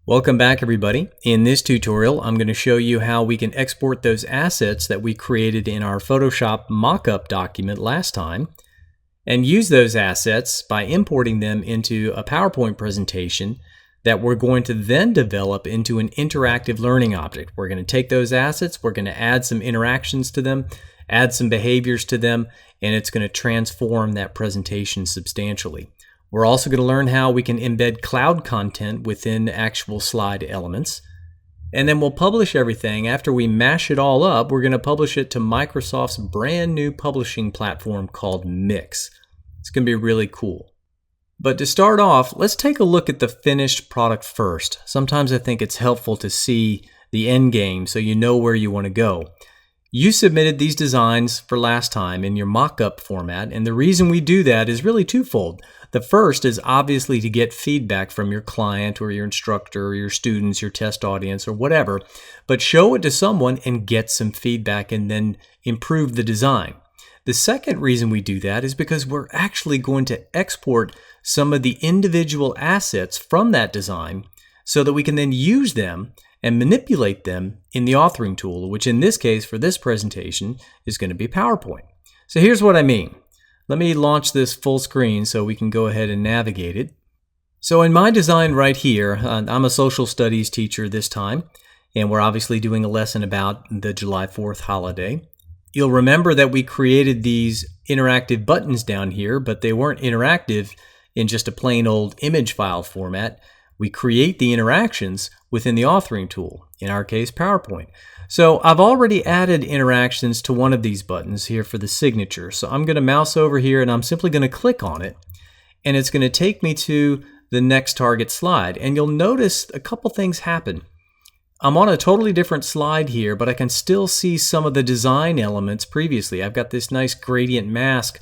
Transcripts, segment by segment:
Welcome back, everybody. In this tutorial, I'm going to show you how we can export those assets that we created in our Photoshop mockup document last time and use those assets by importing them into a PowerPoint presentation that we're going to then develop into an interactive learning object. We're going to take those assets, we're going to add some interactions to them, add some behaviors to them, and it's going to transform that presentation substantially. We're also going to learn how we can embed cloud content within actual slide elements. And then we'll publish everything. After we mash it all up, we're going to publish it to Microsoft's brand new publishing platform called Mix. It's going to be really cool. But to start off, let's take a look at the finished product first. Sometimes I think it's helpful to see the end game so you know where you want to go. You submitted these designs for last time in your mock-up format, and the reason we do that is really twofold. The first is obviously to get feedback from your client or your instructor or your students, your test audience or whatever, but show it to someone and get some feedback and then improve the design. The second reason we do that is because we're actually going to export some of the individual assets from that design so that we can then use them and manipulate them in the authoring tool, which in this case for this presentation is going to be PowerPoint. So here's what I mean. Let me launch this full screen so we can go ahead and navigate it. So in my design right here, I'm a social studies teacher this time, and we're obviously doing a lesson about the July 4th holiday. You'll remember that we created these interactive buttons down here, but they weren't interactive in just a plain old image file format. We create the interactions within the authoring tool, in our case PowerPoint. So I've already added interactions to one of these buttons here for the signature. So I'm going to mouse over here and I'm simply going to click on it, and it's going to take me to the next target slide. And you'll notice a couple things happen. I'm on a totally different slide here, but I can still see some of the design elements previously. I've got this nice gradient mask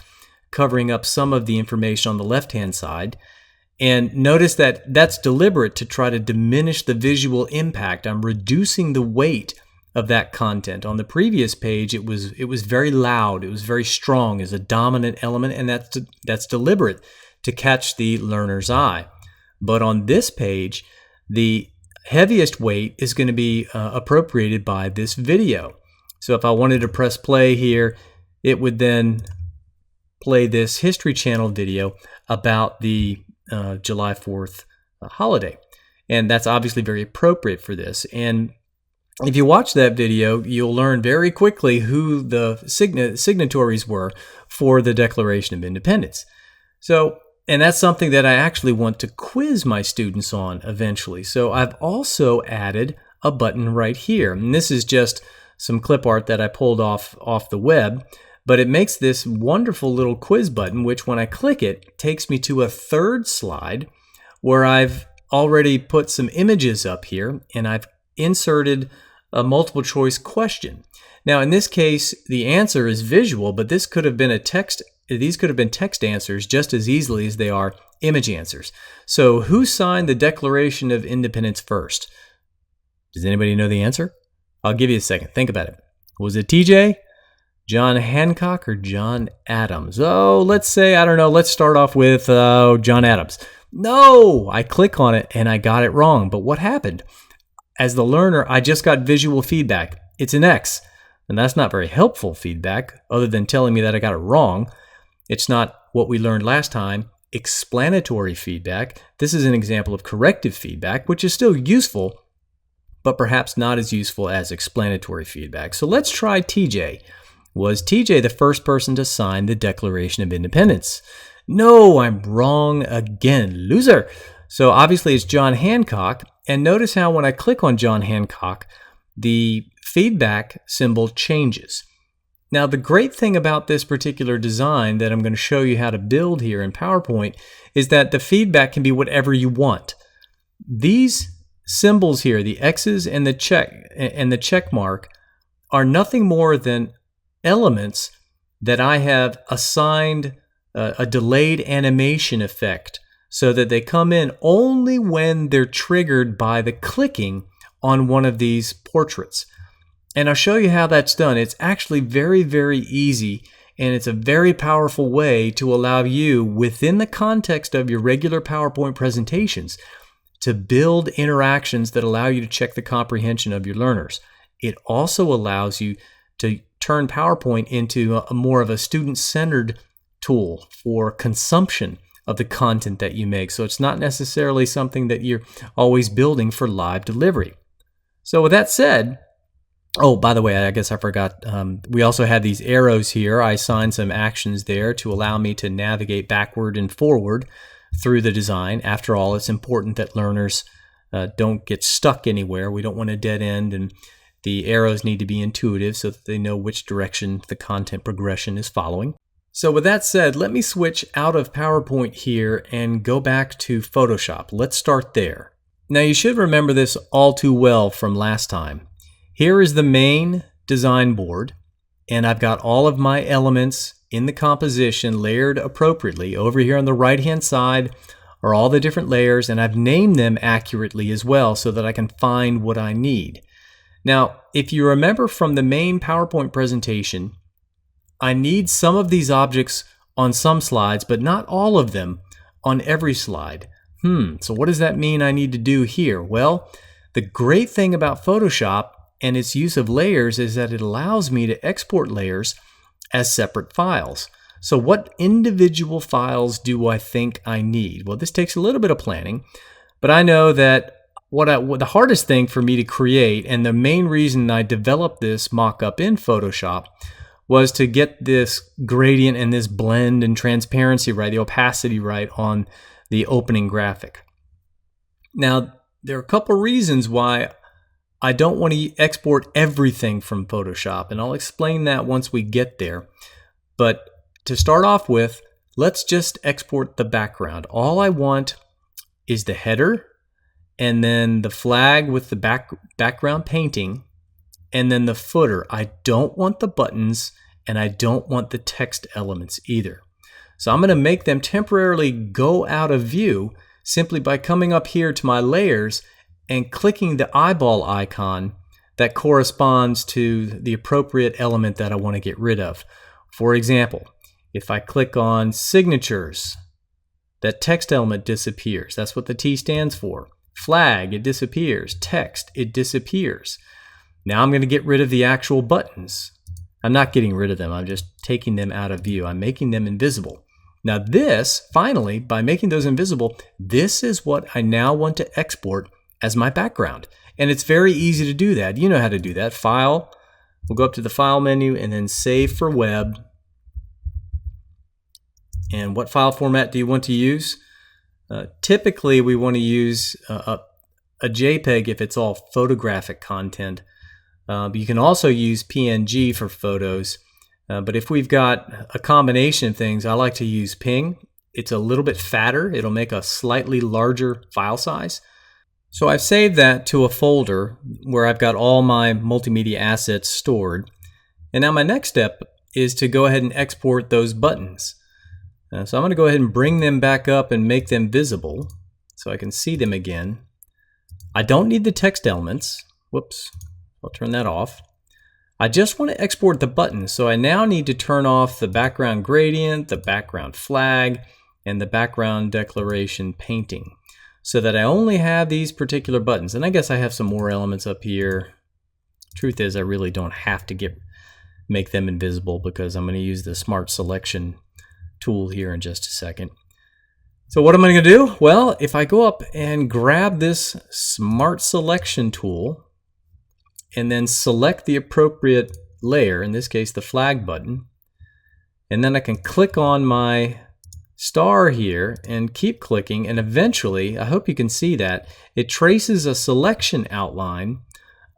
covering up some of the information on the left-hand side. And notice that that's deliberate to try to diminish the visual impact. I'm reducing the weight of that content. On the previous page, it was very loud. It was very strong as a dominant element, and that's deliberate to catch the learner's eye. But on this page, the heaviest weight is going to be appropriated by this video. So if I wanted to press play here, it would then play this History Channel video about the July 4th holiday. And that's obviously very appropriate for this. And if you watch that video, you'll learn very quickly who the signatories were for the Declaration of Independence. And that's something that I actually want to quiz my students on eventually. So I've also added a button right here. And this is just some clip art that I pulled off the web. But it makes this wonderful little quiz button, which when I click it, takes me to a third slide where I've already put some images up here and I've inserted a multiple choice question. Now in this case, the answer is visual, but this could have been these could have been text answers just as easily as they are image answers. So who signed the Declaration of Independence first? Does anybody know the answer? I'll give you a second. Think about it. Was it TJ? John Hancock or John Adams? Oh, let's say, I don't know, let's start off with John Adams. No, I click on it and I got it wrong. But what happened? As the learner, I just got visual feedback. It's an X. And that's not very helpful feedback other than telling me that I got it wrong. It's not what we learned last time, explanatory feedback. This is an example of corrective feedback, which is still useful, but perhaps not as useful as explanatory feedback. So let's try TJ. Was TJ the first person to sign the Declaration of Independence? No, I'm wrong again. Loser. So obviously it's John Hancock. And notice how when I click on John Hancock, the feedback symbol changes. Now the great thing about this particular design that I'm going to show you how to build here in PowerPoint is that the feedback can be whatever you want. These symbols here, the X's and the check mark, are nothing more than elements that I have assigned a delayed animation effect so that they come in only when they're triggered by the clicking on one of these portraits. And I'll show you how that's done. It's actually very, very easy, and it's a very powerful way to allow you, within the context of your regular PowerPoint presentations, to build interactions that allow you to check the comprehension of your learners. It also allows you to turn PowerPoint into a more of a student-centered tool for consumption of the content that you make. So it's not necessarily something that you're always building for live delivery. So with that said, oh, by the way, I guess I forgot, we also have these arrows here. I assigned some actions there to allow me to navigate backward and forward through the design. After all, it's important that learners don't get stuck anywhere. We don't want a dead end, and the arrows need to be intuitive so that they know which direction the content progression is following. So with that said, let me switch out of PowerPoint here and go back to Photoshop. Let's start there. Now you should remember this all too well from last time. Here is the main design board, and I've got all of my elements in the composition layered appropriately. Over here on the right-hand side are all the different layers, and I've named them accurately as well so that I can find what I need. Now, if you remember from the main PowerPoint presentation, I need some of these objects on some slides, but not all of them on every slide. So what does that mean I need to do here? Well, the great thing about Photoshop and its use of layers is that it allows me to export layers as separate files. So what individual files do I think I need? Well, this takes a little bit of planning, but I know that what the hardest thing for me to create, and the main reason I developed this mock-up in Photoshop, was to get this gradient and this blend and transparency right, the opacity right on the opening graphic. Now, there are a couple reasons why I don't want to export everything from Photoshop, and I'll explain that once we get there. But to start off with, let's just export the background. All I want is the header, and then the flag with the background painting, and then the footer. I don't want the buttons, and I don't want the text elements either. So I'm going to make them temporarily go out of view simply by coming up here to my layers and clicking the eyeball icon that corresponds to the appropriate element that I want to get rid of. For example, if I click on signatures, that text element disappears. That's what the T stands for. Flag, it disappears. Text, it disappears. Now I'm going to get rid of the actual buttons. I'm not getting rid of them. I'm just taking them out of view. I'm making them invisible. Now this, finally, by making those invisible, this is what I now want to export as my background. And it's very easy to do that. You know how to do that. File, we'll go up to the File menu and then Save for Web. And what file format do you want to use? Typically, we want to use a JPEG if it's all photographic content. But you can also use PNG for photos. But if we've got a combination of things, I like to use PNG. It's a little bit fatter. It'll make a slightly larger file size. So I've saved that to a folder where I've got all my multimedia assets stored. And now my next step is to go ahead and export those buttons. So I'm going to go ahead and bring them back up and make them visible so I can see them again. I don't need the text elements. Whoops, I'll turn that off. I just want to export the buttons, so I now need to turn off the background gradient, the background flag, and the background declaration painting so that I only have these particular buttons. And I guess I have some more elements up here. Truth is, I really don't have to make them invisible because I'm going to use the Smart Selection tool here in just a second. So what am I going to do? Well, if I go up and grab this Smart Selection tool and then select the appropriate layer, in this case the flag button, and then I can click on my star here and keep clicking, and eventually, I hope you can see that, it traces a selection outline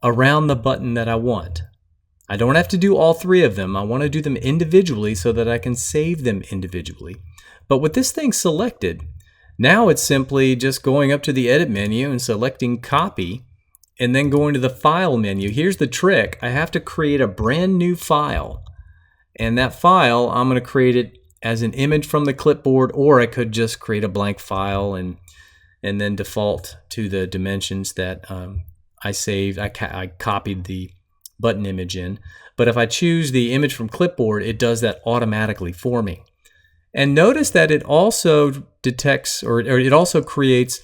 around the button that I want. I don't have to do all three of them. I want to do them individually so that I can save them individually. But with this thing selected, now it's simply just going up to the Edit menu and selecting Copy, and then going to the File menu. Here's the trick. I have to create a brand new file. And that file, I'm going to create it as an image from the clipboard, or I could just create a blank file and then default to the dimensions that I saved. I copied the button image in. But if I choose the image from clipboard, it does that automatically for me. And notice that it also detects, or it also creates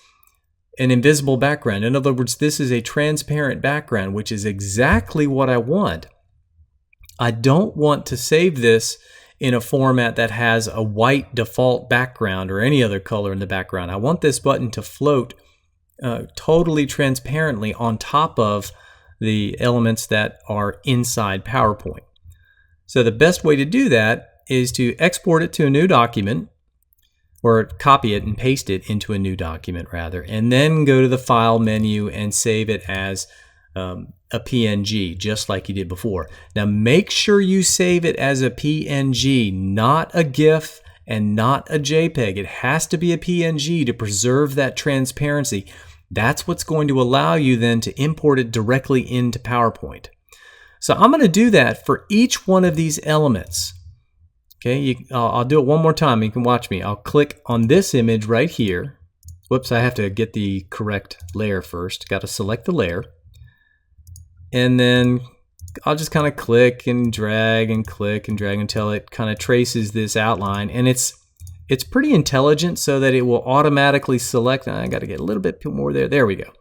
an invisible background. In other words, this is a transparent background, which is exactly what I want. I don't want to save this in a format that has a white default background or any other color in the background. I want this button to float totally transparently on top of the elements that are inside PowerPoint. So the best way to do that is to export it to a new document, or copy it and paste it into a new document rather, and then go to the File menu and save it as a PNG, just like you did before. Now make sure you save it as a PNG, not a GIF and not a JPEG. It has to be a PNG to preserve that transparency. That's what's going to allow you then to import it directly into PowerPoint. So I'm going to do that for each one of these elements. Okay, I'll do it one more time. You can watch me. I'll click on this image right here. Whoops, I have to get the correct layer first. Got to select the layer. And then I'll just kind of click and drag and click and drag until it kind of traces this outline. And it's pretty intelligent so that it will automatically select. I got to get a little bit more there. There we go.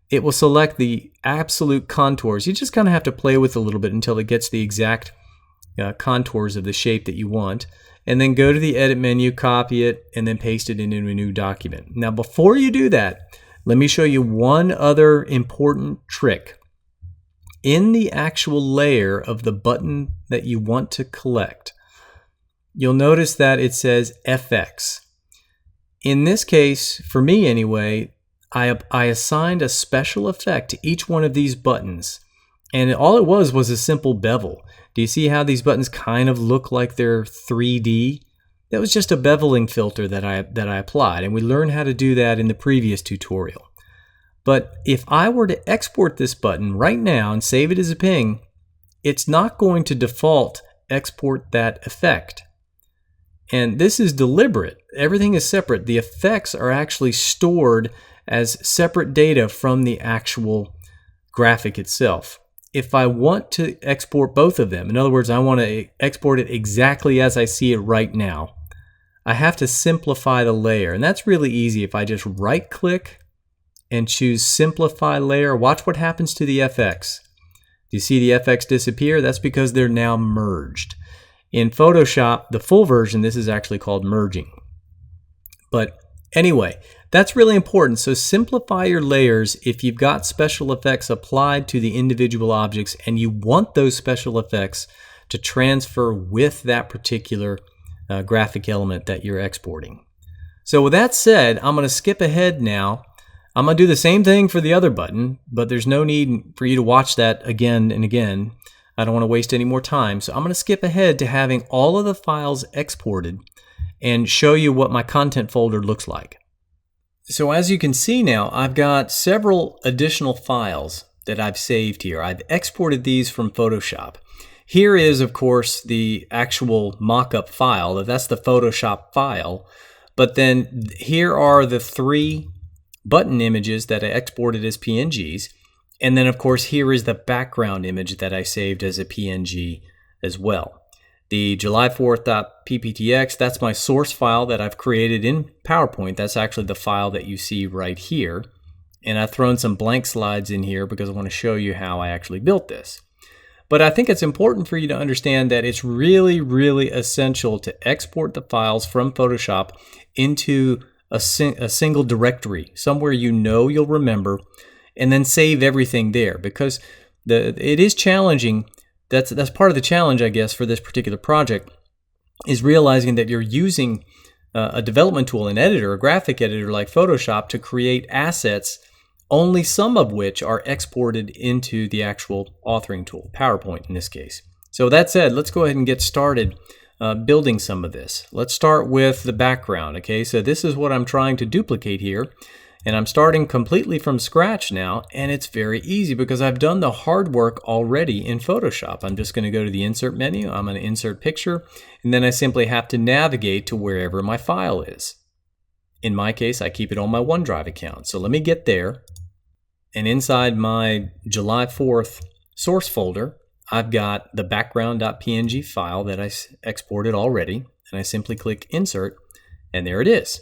It will select the absolute contours. You just kind of have to play with it a little bit until it gets the exact contours of the shape that you want, and then go to the edit menu, copy it, and then paste it into a new document. Now before you do that, let me show you one other important trick. In the actual layer of the button that you want to collect, you'll notice that it says FX. In this case, for me anyway, I assigned a special effect to each one of these buttons, and all it was a simple bevel. Do you see how these buttons kind of look like they're 3D? That was just a beveling filter that I applied, and we learned how to do that in the previous tutorial. But if I were to export this button right now and save it as a ping, it's not going to default export that effect. And this is deliberate. Everything is separate. The effects are actually stored as separate data from the actual graphic itself. If I want to export both of them, in other words, I want to export it exactly as I see it right now, I have to simplify the layer. And that's really easy. If I just right click and choose Simplify Layer, watch what happens to the FX. Do you see the FX disappear? That's because they're now merged. In Photoshop, the full version, this is actually called merging. But anyway, that's really important. So simplify your layers if you've got special effects applied to the individual objects and you want those special effects to transfer with that particular graphic element that you're exporting. So with that said, I'm going to skip ahead now. I'm going to do the same thing for the other button, but there's no need for you to watch that again and again. I don't want to waste any more time. So I'm going to skip ahead to having all of the files exported and show you what my content folder looks like. So as you can see now, I've got several additional files that I've saved here. I've exported these from Photoshop. Here is, of course, the actual mock-up file. That's the Photoshop file. But then here are the 3 button images that I exported as PNGs. And then, of course, here is the background image that I saved as a PNG as well. The July4th.pptx, that's my source file that I've created in PowerPoint. That's actually the file that you see right here. And I've thrown some blank slides in here because I want to show you how I actually built this. But I think it's important for you to understand that it's really, really essential to export the files from Photoshop into a single directory, somewhere you know you'll remember, and then save everything there, because it is challenging. That's part of the challenge, I guess, for this particular project, is realizing that you're using a development tool, an editor, a graphic editor like Photoshop, to create assets, only some of which are exported into the actual authoring tool, PowerPoint in this case. So that said, let's go ahead and get started building some of this. Let's start with the background. Okay, so this is what I'm trying to duplicate here. And I'm starting completely from scratch now, and it's very easy because I've done the hard work already in Photoshop. I'm just going to go to the Insert menu, I'm going to Insert Picture, and then I simply have to navigate to wherever my file is. In my case, I keep it on my OneDrive account. So let me get there, and inside my July 4th source folder, I've got the background.png file that I exported already, and I simply click Insert, and there it is.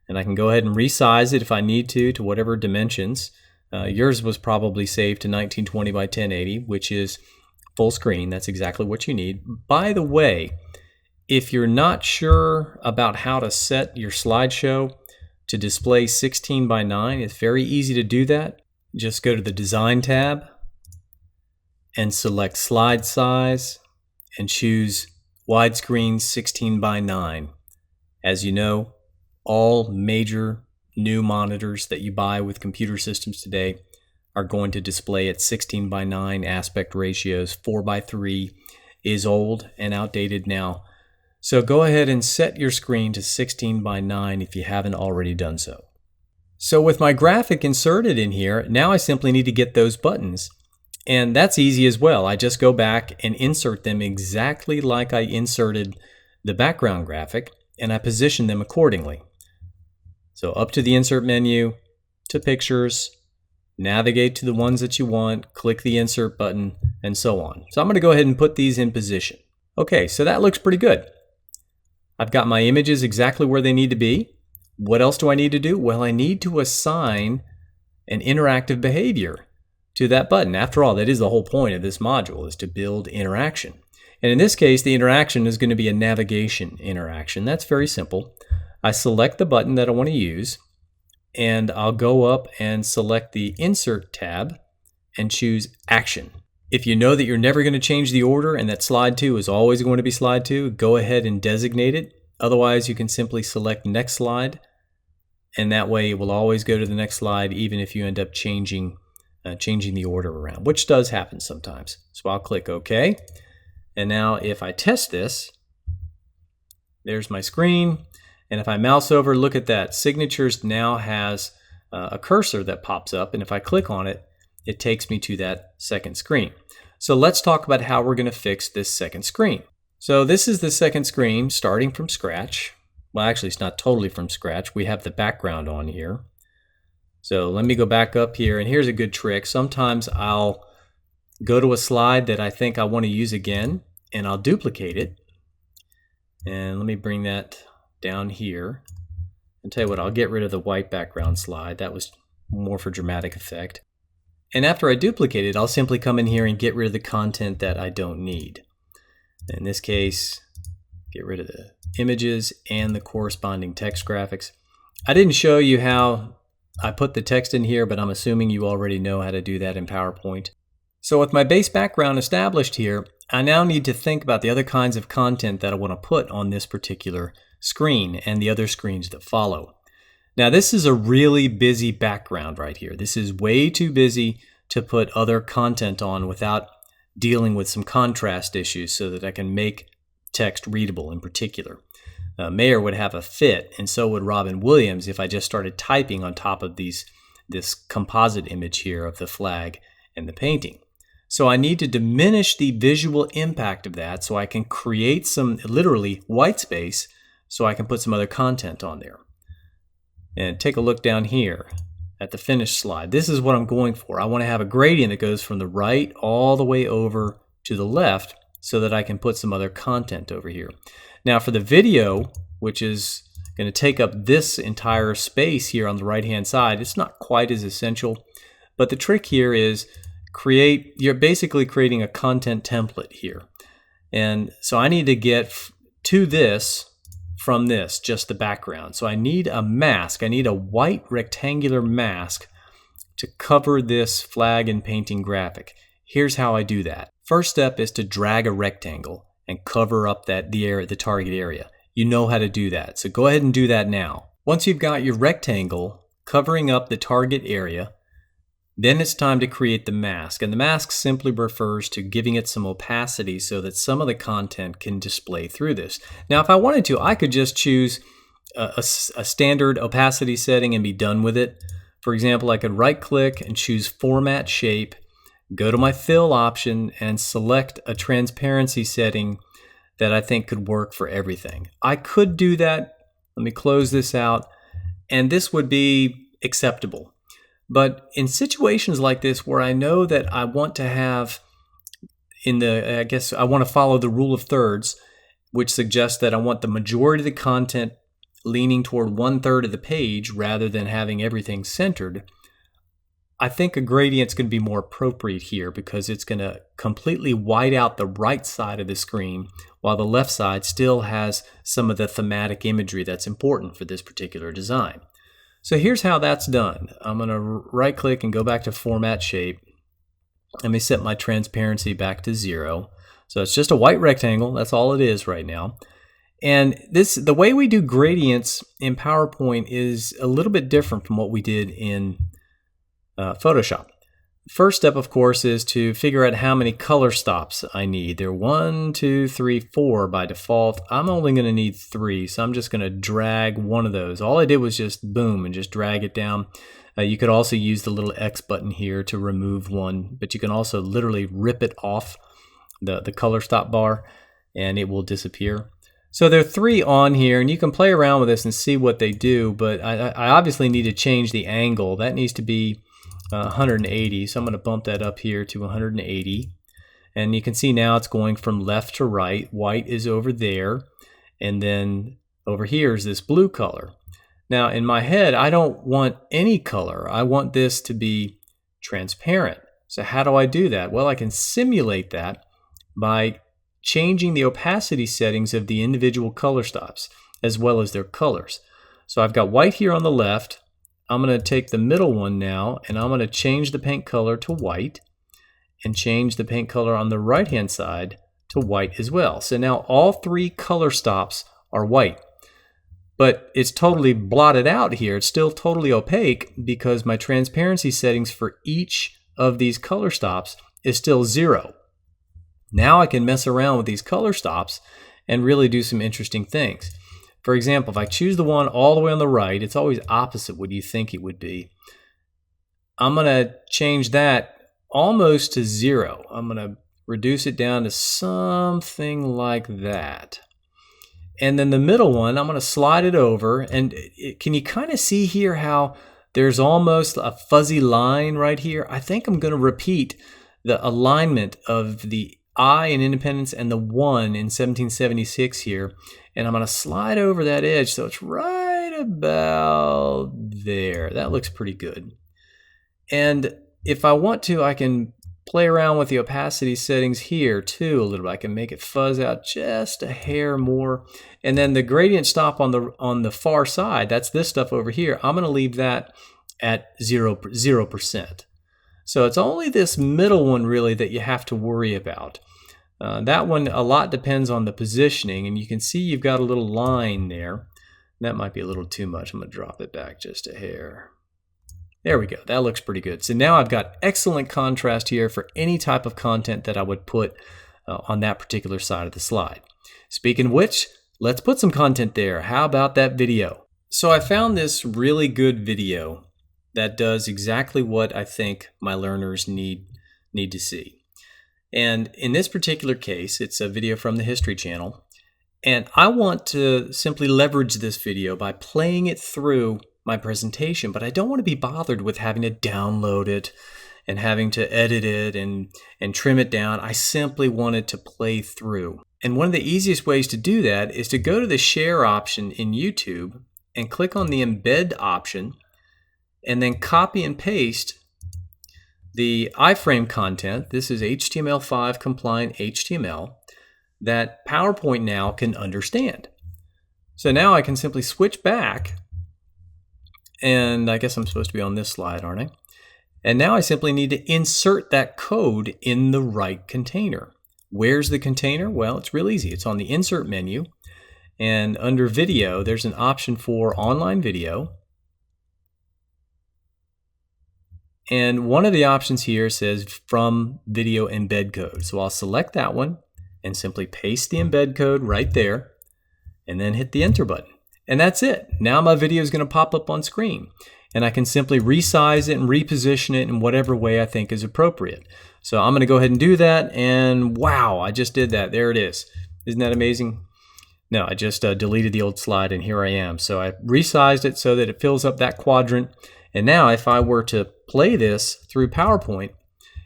And I can go ahead and resize it if I need to whatever dimensions. Yours was probably saved to 1920 by 1080, which is full screen. That's exactly what you need. By the way, if you're not sure about how to set your slideshow to display 16 by 9, it's very easy to do that. Just go to the Design tab and select Slide Size and choose Widescreen 16 by 9. As you know, all major new monitors that you buy with computer systems today are going to display at 16 by 9 aspect ratios. 4 by 3 is old and outdated now. So go ahead and set your screen to 16 by 9 if you haven't already done so. So with my graphic inserted in here, now I simply need to get those buttons. And that's easy as well. I just go back and insert them exactly like I inserted the background graphic, and I position them accordingly. So up to the insert menu, to pictures, navigate to the ones that you want, click the insert button, and so on. So I'm going to go ahead and put these in position. Okay, so that looks pretty good. I've got my images exactly where they need to be. What else do I need to do? Well, I need to assign an interactive behavior to that button. After all, that is the whole point of this module, is to build interaction. And in this case, the interaction is going to be a navigation interaction. That's very simple. I select the button that I want to use, and I'll go up and select the Insert tab and choose Action. If you know that you're never going to change the order and that slide 2 is always going to be slide 2, go ahead and designate it. Otherwise, you can simply select Next Slide, and that way it will always go to the next slide even if you end up changing the order around, which does happen sometimes. So I'll click OK. And now if I test this, there's my screen. And if I mouse over, look at that. Signatures now has a cursor that pops up. And if I click on it, it takes me to that second screen. So let's talk about how we're going to fix this second screen. So this is the second screen starting from scratch. Well, actually, it's not totally from scratch. We have the background on here. So let me go back up here. And here's a good trick. Sometimes I'll go to a slide that I think I want to use again, and I'll duplicate it. And let me bring that down here. And tell you what, I'll get rid of the white background slide. That was more for dramatic effect. And after I duplicate it, I'll simply come in here and get rid of the content that I don't need. In this case, get rid of the images and the corresponding text graphics. I didn't show you how I put the text in here, but I'm assuming you already know how to do that in PowerPoint. So with my base background established here, I now need to think about the other kinds of content that I want to put on this particular screen and the other screens that follow. Now this is a really busy background right here. This is way too busy to put other content on without dealing with some contrast issues so that I can make text readable in particular. Mayer would have a fit, and so would Robin Williams if I just started typing on top of this composite image here of the flag and the painting. So I need to diminish the visual impact of that so I can create some literally white space so I can put some other content on there. And take a look down here at the finished slide. This is what I'm going for. I want to have a gradient that goes from the right all the way over to the left so that I can put some other content over here. Now for the video, which is going to take up this entire space here on the right hand side, it's not quite as essential, but the trick here is you're basically creating a content template here. And so I need to get to this from this, just the background. So I need a mask. I need a white rectangular mask to cover this flag and painting graphic. Here's how I do that. First step is to drag a rectangle and cover up the target area. You know how to do that, so go ahead and do that now. Once you've got your rectangle covering up the target area, then it's time to create the mask. And the mask simply refers to giving it some opacity so that some of the content can display through this. Now, if I wanted to, I could just choose a standard opacity setting and be done with it. For example, I could right-click and choose Format Shape, go to my Fill option, and select a transparency setting that I think could work for everything. I could do that. Let me close this out, and this would be acceptable. But in situations like this where I know that I want to have I want to follow the rule of thirds, which suggests that I want the majority of the content leaning toward 1/3 of the page rather than having everything centered, I think a gradient's going to be more appropriate here because it's going to completely white out the right side of the screen while the left side still has some of the thematic imagery that's important for this particular design. So here's how that's done. I'm going to right click and go back to Format Shape. Let me set my transparency back to 0. So it's just a white rectangle. That's all it is right now. And the way we do gradients in PowerPoint is a little bit different from what we did in Photoshop. First step, of course, is to figure out how many color stops I need. There are 1, 2, 3, 4 by default. I'm only going to need 3, so I'm just going to drag one of those. All I did was just boom and just drag it down. You could also use the little X button here to remove one, but you can also literally rip it off the color stop bar and it will disappear. So there are 3 on here, and you can play around with this and see what they do, but I obviously need to change the angle. That needs to be 180, so I'm going to bump that up here to 180. And you can see now it's going from left to right. White is over there, and then over here is this blue color. Now in my head, I don't want any color. I want this to be transparent. So how do I do that? Well, I can simulate that by changing the opacity settings of the individual color stops as well as their colors. So I've got white here on the left. I'm going to take the middle one now and I'm going to change the paint color to white and change the paint color on the right hand side to white as well. So now all 3 color stops are white, but it's totally blotted out here. It's still totally opaque because my transparency settings for each of these color stops is still 0. Now I can mess around with these color stops and really do some interesting things. For example, if I choose the one all the way on the right, it's always opposite what you think it would be. I'm going to change that almost to 0. I'm going to reduce it down to something like that. And then the middle one, I'm going to slide it over. And can you kind of see here how there's almost a fuzzy line right here? I think I'm going to repeat the alignment of the I in Independence and the 1 in 1776 here. And I'm going to slide over that edge so it's right about there. That looks pretty good. And if I want to, I can play around with the opacity settings here too a little bit. I can make it fuzz out just a hair more. And then the gradient stop on the far side, that's this stuff over here, I'm going to leave that at 0%. So it's only this middle one really that you have to worry about. That one, a lot depends on the positioning, and you can see you've got a little line there. That might be a little too much. I'm going to drop it back just a hair. There we go. That looks pretty good. So now I've got excellent contrast here for any type of content that I would put on that particular side of the slide. Speaking of which, let's put some content there. How about that video? So I found this really good video that does exactly what I think my learners need to see. And in this particular case, it's a video from the History Channel. And I want to simply leverage this video by playing it through my presentation, but I don't want to be bothered with having to download it and having to edit it and trim it down. I simply want it to play through. And one of the easiest ways to do that is to go to the share option in YouTube and click on the embed option and then copy and paste the iframe content. This is HTML5 compliant HTML that PowerPoint now can understand. So now I can simply switch back, and I guess I'm supposed to be on this slide, aren't I? And now I simply need to insert that code in the right container. Where's the container? Well, it's real easy. It's on the Insert menu, and under Video, there's an option for Online Video. And one of the options here says From Video Embed Code. So I'll select that one and simply paste the embed code right there and then hit the Enter button. And that's it. Now my video is going to pop up on screen, and I can simply resize it and reposition it in whatever way I think is appropriate. So I'm going to go ahead and do that, and wow, I just did that. There it is. Isn't that amazing? No, I just deleted the old slide, and here I am. So I resized it so that it fills up that quadrant. And now if I were to play this through PowerPoint,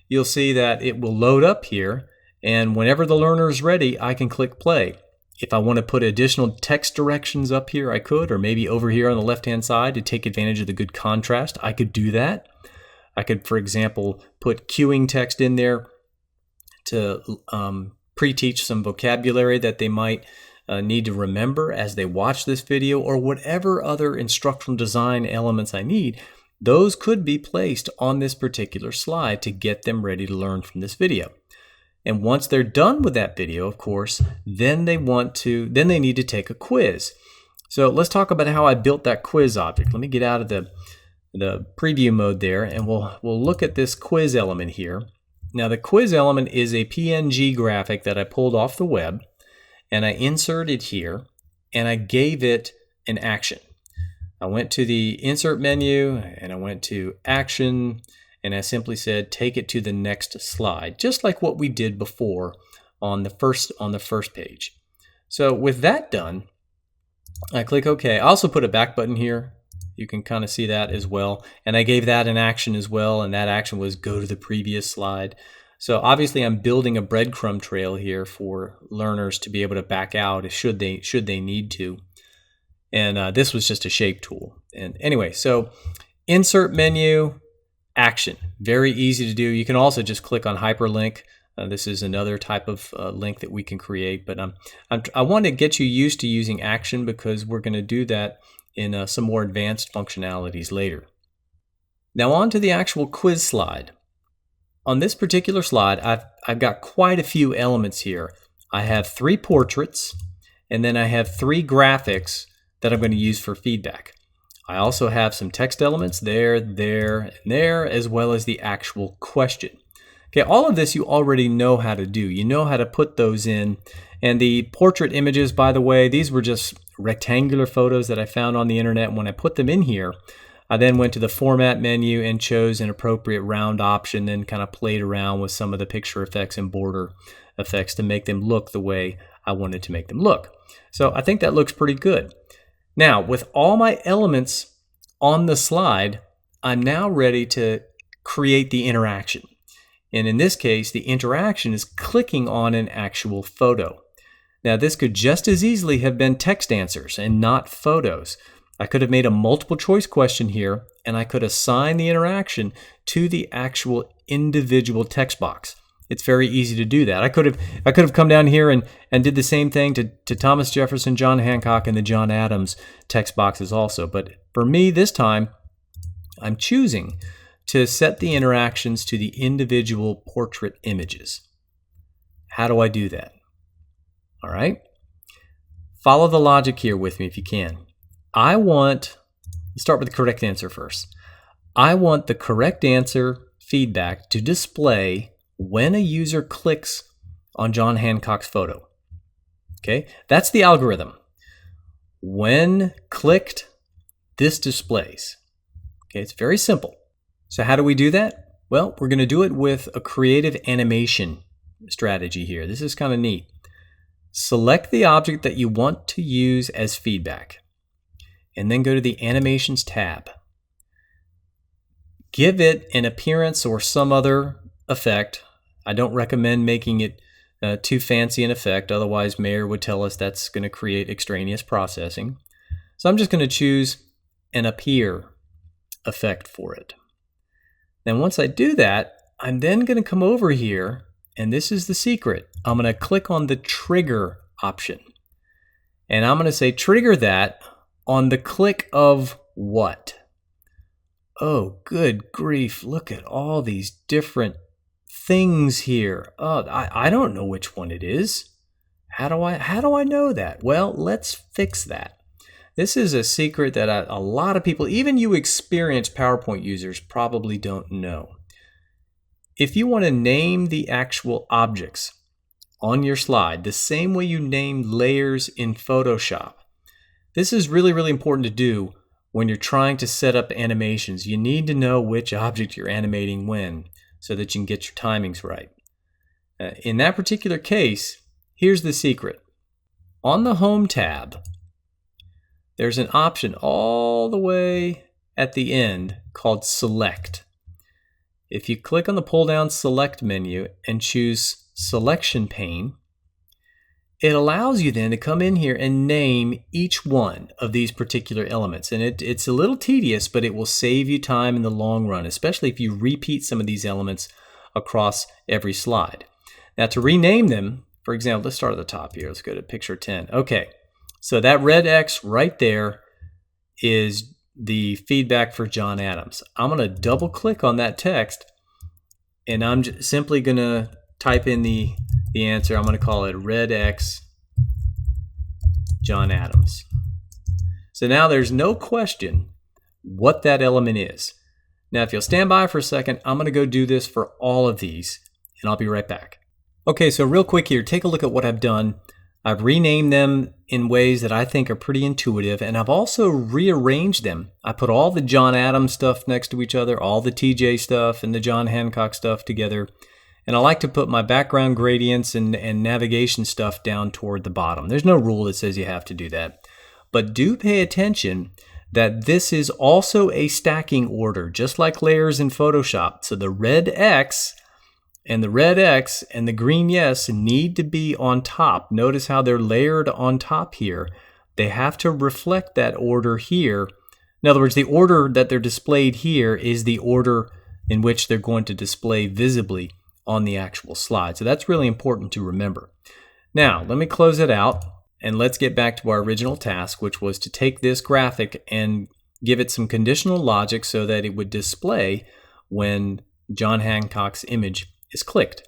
you'll see that it will load up here, and whenever the learner is ready, I can click play. If I want to put additional text directions up here, I could, or maybe over here on the left-hand side to take advantage of the good contrast, I could do that. I could, for example, put cueing text in there to pre-teach some vocabulary that they might need to remember as they watch this video, or whatever other instructional design elements I need. Those could be placed on this particular slide to get them ready to learn from this video. And once they're done with that video, of course, then they need to take a quiz. So let's talk about how I built that quiz object. Let me get out of the preview mode there, and we'll look at this quiz element here. Now the quiz element is a PNG graphic that I pulled off the web, and I inserted here, and I gave it an action. I went to the insert menu, and I went to action, and I simply said take it to the next slide, just like what we did before on the first page. So with that done, I click OK. I also put a back button here. You can kind of see that as well. And I gave that an action as well, and that action was go to the previous slide. So obviously I'm building a breadcrumb trail here for learners to be able to back out should they need to. And this was just a shape tool. And anyway, so insert menu, action. Very easy to do. You can also just click on hyperlink. This is another type of link that we can create. But I want to get you used to using action because we're going to do that in some more advanced functionalities later. Now on to the actual quiz slide. On this particular slide, I've got quite a few elements here. I have 3 portraits, and then I have 3 graphics that I'm going to use for feedback. I also have some text elements there, and there, as well as the actual question. Okay, all of this you already know how to do. You know how to put those in. And the portrait images, by the way, these were just rectangular photos that I found on the internet. When I put them in here, I then went to the format menu and chose an appropriate round option, then kind of played around with some of the picture effects and border effects to make them look the way I wanted to make them look. So I think that looks pretty good. Now, with all my elements on the slide, I'm now ready to create the interaction. And in this case, the interaction is clicking on an actual photo. Now, this could just as easily have been text answers and not photos. I could have made a multiple choice question here, and I could assign the interaction to the actual individual text box. It's very easy to do that. I could have come down here and did the same thing to Thomas Jefferson, John Hancock, and the John Adams text boxes also. But for me this time, I'm choosing to set the interactions to the individual portrait images. How do I do that? All right. Follow the logic here with me if you can. Let's start with the correct answer first. I want the correct answer feedback to display when a user clicks on John Hancock's photo. Okay, that's the algorithm. When clicked, this displays. Okay, it's very simple. So how do we do that? Well, we're going to do it with a creative animation strategy here. This is kind of neat. Select the object that you want to use as feedback, and then go to the Animations tab. Give it an appearance or some other effect. I don't recommend making it too fancy an effect, otherwise Mayer would tell us that's going to create extraneous processing. So I'm just going to choose an appear effect for it. Then once I do that, I'm then going to come over here, and this is the secret. I'm going to click on the trigger option, and I'm going to say trigger that on the click of what? Oh, good grief, look at all these different things here. Oh, I don't know which one it is. How do I know that? Well, let's fix that. This is a secret that a lot of people, even you experienced PowerPoint users, probably don't know. If you want to name the actual objects on your slide the same way you named layers in Photoshop, this is really, really important to do when you're trying to set up animations. You need to know which object you're animating when, so that you can get your timings right. In that particular case, here's the secret. On the Home tab, there's an option all the way at the end called Select. If you click on the pull-down Select menu and choose Selection Pane, it allows you then to come in here and name each one of these particular elements. And it's a little tedious, but it will save you time in the long run, especially if you repeat some of these elements across every slide. Now to rename them, for example, let's start at the top here. Let's go to picture 10. Okay, so that red X right there is the feedback for John Adams. I'm going to double click on that text, and I'm simply going to type in the answer. I'm going to call it red X John Adams. So now there's no question what that element is. Now if you'll stand by for a second, I'm going to go do this for all of these, and I'll be right back. Okay, so real quick here, take a look at what I've done. I've renamed them in ways that I think are pretty intuitive, and I've also rearranged them. I put all the John Adams stuff next to each other, all the TJ stuff and the John Hancock stuff together, and I like to put my background gradients and navigation stuff down toward the bottom. There's no rule that says you have to do that, but do pay attention that this is also a stacking order, just like layers in Photoshop. So the red X and the red X and the green yes need to be on top. Notice how they're layered on top here. They have to reflect that order here. In other words, the order that they're displayed here is the order in which they're going to display visibly on the actual slide. So that's really important to remember. Now, let me close it out, and let's get back to our original task, which was to take this graphic and give it some conditional logic so that it would display when John Hancock's image is clicked.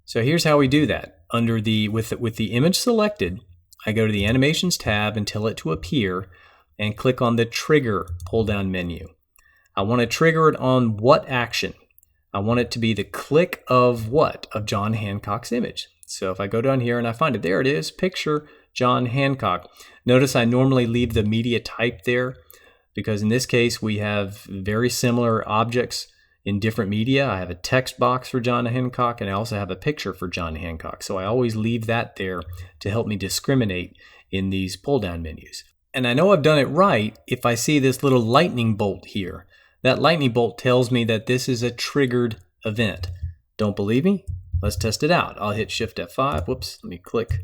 So here's how we do that. Under the with the image selected, I go to the Animations tab and tell it to appear and click on the Trigger pull-down menu. I want to trigger it on what action? I want it to be the click of what? Of John Hancock's image. So if I go down here and I find it, there it is, picture John Hancock. Notice I normally leave the media type there because in this case we have very similar objects in different media. I have a text box for John Hancock and I also have a picture for John Hancock. So I always leave that there to help me discriminate in these pull-down menus. And I know I've done it right if I see this little lightning bolt here. That lightning bolt tells me that this is a triggered event. Don't believe me? Let's test it out. I'll hit Shift F5. Whoops, let me click.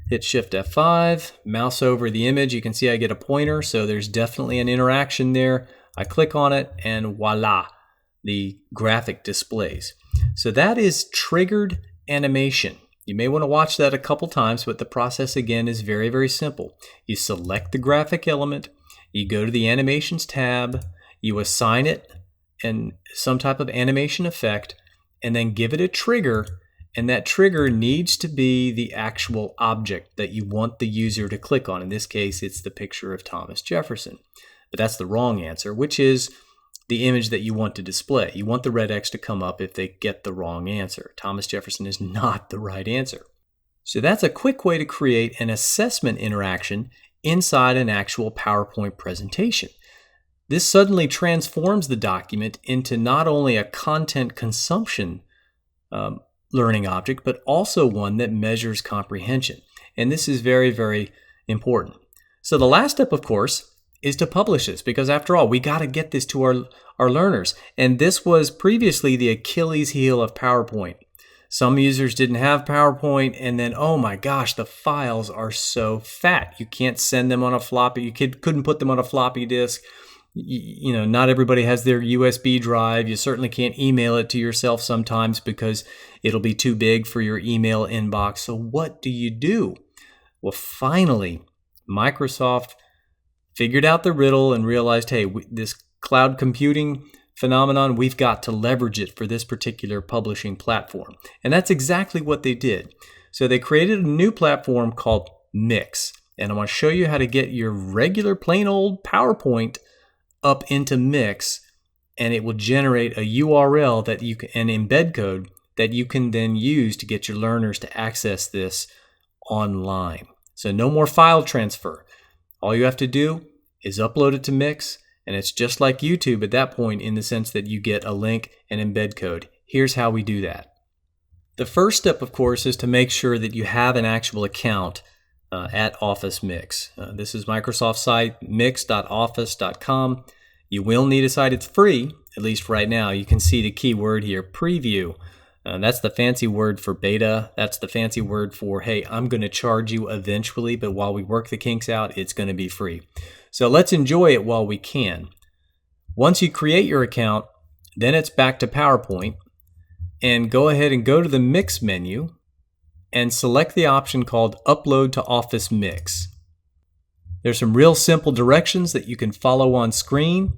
Hit Shift F5, mouse over the image. You can see I get a pointer, so there's definitely an interaction there. I click on it and voila, the graphic displays. So that is triggered animation. You may want to watch that a couple times, but the process again is very, very simple. You select the graphic element, you go to the Animations tab, you assign it and some type of animation effect, and then give it a trigger, and that trigger needs to be the actual object that you want the user to click on. In this case, it's the picture of Thomas Jefferson. But that's the wrong answer, which is the image that you want to display. You want the red X to come up if they get the wrong answer. Thomas Jefferson is not the right answer. So that's a quick way to create an assessment interaction inside an actual PowerPoint presentation. This suddenly transforms the document into not only a content consumption learning object, but also one that measures comprehension. And this is very, very important. So the last step, of course, is to publish this, because after all, we got to get this to our learners. And this was previously the Achilles heel of PowerPoint. Some users didn't have PowerPoint, and then, oh my gosh, the files are so fat. You can't send them on a floppy, you couldn't put them on a floppy disk. You know, not everybody has their USB drive. You certainly can't email it to yourself sometimes because it'll be too big for your email inbox. So what do? Well, finally, Microsoft figured out the riddle and realized, hey, this cloud computing phenomenon, we've got to leverage it for this particular publishing platform. And that's exactly what they did. So they created a new platform called Mix. And I want to show you how to get your regular plain old PowerPoint up into Mix, and it will generate a URL that you can, an embed code that you can then use to get your learners to access this online. So no more file transfer. All you have to do is upload it to Mix, and it's just like YouTube at that point in the sense that you get a link and embed code. Here's how we do that. The first step, of course, is to make sure that you have an actual account at Office Mix. This is Microsoft's site, mix.office.com. You will need a site. It's free, at least right now. You can see the keyword here, preview. That's the fancy word for beta. That's the fancy word for, hey, I'm going to charge you eventually, but while we work the kinks out, it's going to be free. So let's enjoy it while we can. Once you create your account, then it's back to PowerPoint, and go ahead and go to the Mix menu and select the option called Upload to Office Mix. There's some real simple directions that you can follow on screen.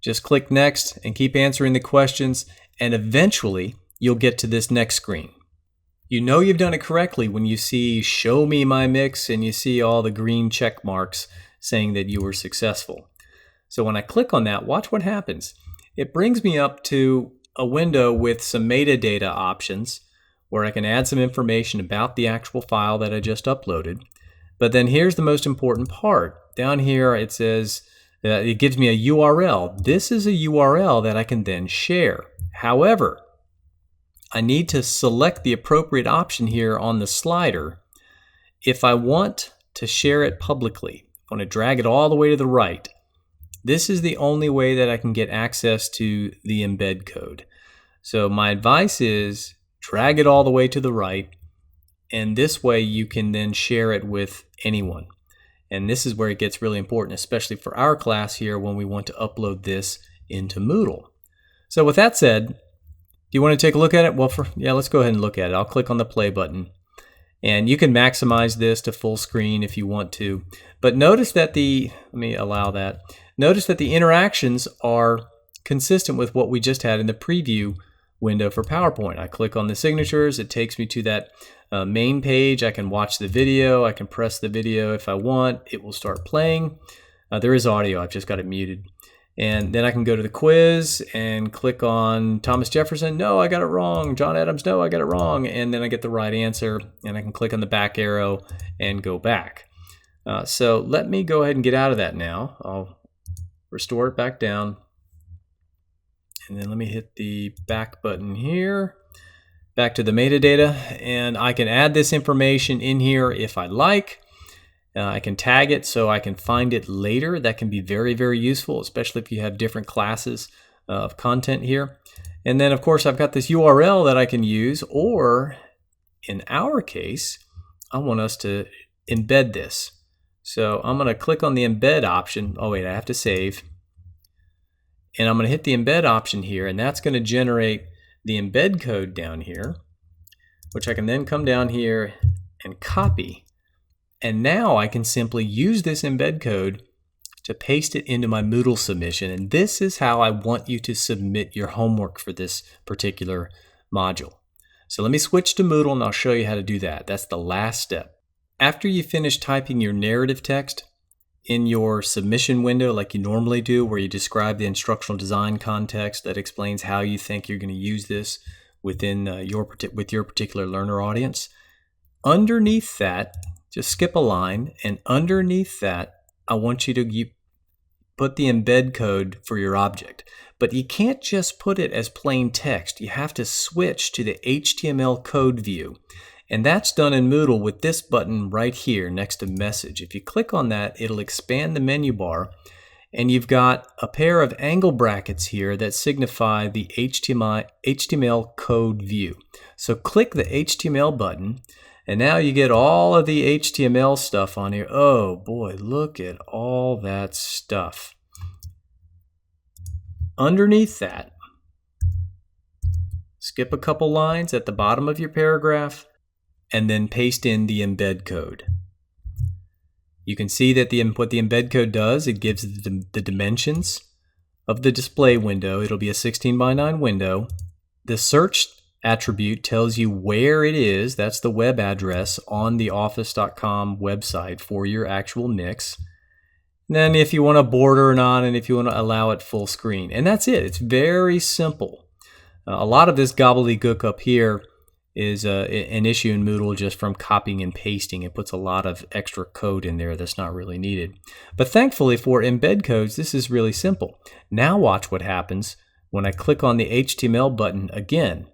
Just click Next and keep answering the questions, and eventually you'll get to this next screen. You know you've done it correctly when you see Show Me My Mix and you see all the green check marks saying that you were successful. So when I click on that, watch what happens. It brings me up to a window with some metadata options where I can add some information about the actual file that I just uploaded. But then here's the most important part. Down here it says, it gives me a URL. This is a URL that I can then share. However, I need to select the appropriate option here on the slider if I want to share it publicly. I want to drag it all the way to the right. This is the only way that I can get access to the embed code. So my advice is drag it all the way to the right, and this way you can then share it with anyone. And this is where it gets really important, especially for our class here when we want to upload this into Moodle. So with that said, do you want to take a look at it? Well, let's go ahead and look at it. I'll click on the play button. And you can maximize this to full screen if you want to. But notice that Notice that the interactions are consistent with what we just had in the preview window for PowerPoint. I click on the signatures. It takes me to that main page. I can watch the video. I can press the video if I want. It will start playing. There is audio. I've just got it muted. And then I can go to the quiz and click on Thomas Jefferson. No, I got it wrong. John Adams. No, I got it wrong. And then I get the right answer. And I can click on the back arrow and go back. So let me go ahead and get out of that now. I'll restore it back down. And then let me hit the back button here. Back to the metadata. And I can add this information in here if I like. I can tag it so I can find it later. That can be very, very useful, especially if you have different classes of content here. And then, of course, I've got this URL that I can use, or in our case, I want us to embed this. So I'm going to click on the embed option. Oh, wait, I have to save. And I'm going to hit the embed option here, and that's going to generate the embed code down here, which I can then come down here and copy. And now I can simply use this embed code to paste it into my Moodle submission. And this is how I want you to submit your homework for this particular module. So let me switch to Moodle and I'll show you how to do that. That's the last step. After you finish typing your narrative text in your submission window like you normally do, where you describe the instructional design context that explains how you think you're going to use this within your particular learner audience, underneath that, just skip a line, and underneath that, I want you to put the embed code for your object. But you can't just put it as plain text. You have to switch to the HTML code view. And that's done in Moodle with this button right here next to Message. If you click on that, it'll expand the menu bar, and you've got a pair of angle brackets here that signify the HTML code view. So click the HTML button, and now you get all of the HTML stuff on here. Oh boy, look at all that stuff. Underneath that, skip a couple lines at the bottom of your paragraph, and then paste in the embed code. You can see that what the embed code does, it gives the dimensions of the display window. It'll be a 16:9 window. The search attribute tells you where it is. That's the web address on the office.com website for your actual mix. And then if you want to border or not, and if you want to allow it full screen. And that's it. It's very simple. A lot of this gobbledygook up here is an issue in Moodle just from copying and pasting. It puts a lot of extra code in there that's not really needed. But thankfully for embed codes, this is really simple. Now watch what happens when I click on the HTML button again.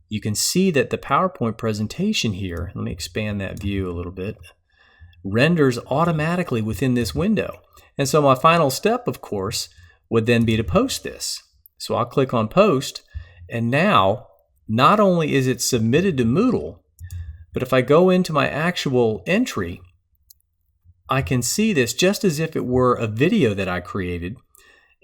You can see that the PowerPoint presentation here, let me expand that view a little bit, renders automatically within this window. And so my final step, of course, would then be to post this. So I'll click on Post, and now not only is it submitted to Moodle, but if I go into my actual entry, I can see this just as if it were a video that I created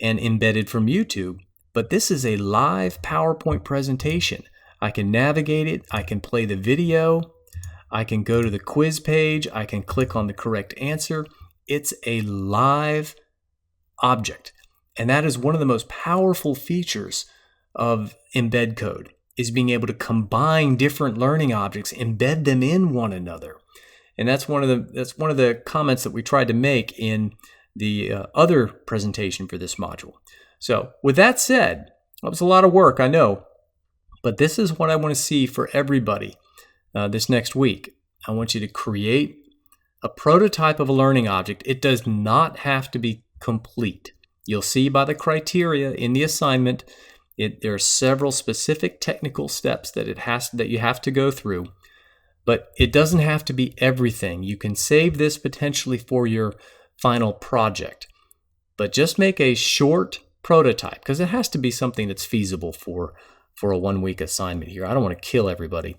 and embedded from YouTube. But this is a live PowerPoint presentation. I can navigate it, I can play the video, I can go to the quiz page, I can click on the correct answer. It's a live object. And that is one of the most powerful features of embed code, is being able to combine different learning objects, embed them in one another. And that's one of the comments that we tried to make in the other presentation for this module. So with that said, that was a lot of work, I know, but this is what I want to see for everybody this next week. I want you to create a prototype of a learning object. It does not have to be complete. You'll see by the criteria in the assignment, there are several specific technical steps that you have to go through, but it doesn't have to be everything. You can save this potentially for your final project, but just make a short prototype, because it has to be something that's feasible for a 1 week assignment here. I don't want to kill everybody,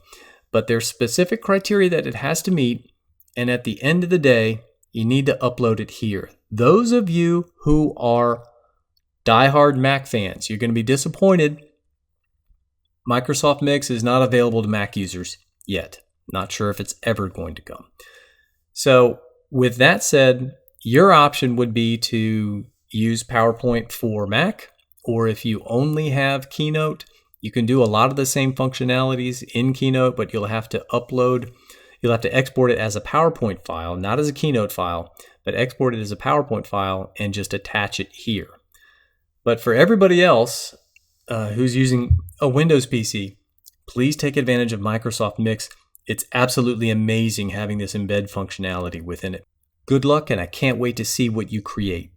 but there's specific criteria that it has to meet, and at the end of the day, you need to upload it here. Those of you who are diehard Mac fans, you're going to be disappointed. Microsoft Mix is not available to Mac users yet. Not sure if it's ever going to come. So with that said, your option would be to use PowerPoint for Mac, or if you only have Keynote, you can do a lot of the same functionalities in Keynote, but you'll have to export it as a PowerPoint file, not as a Keynote file, but export it as a PowerPoint file and just attach it here. But for everybody else who's using a Windows PC, please take advantage of Microsoft Mix. It's absolutely amazing having this embed functionality within it. Good luck, and I can't wait to see what you create.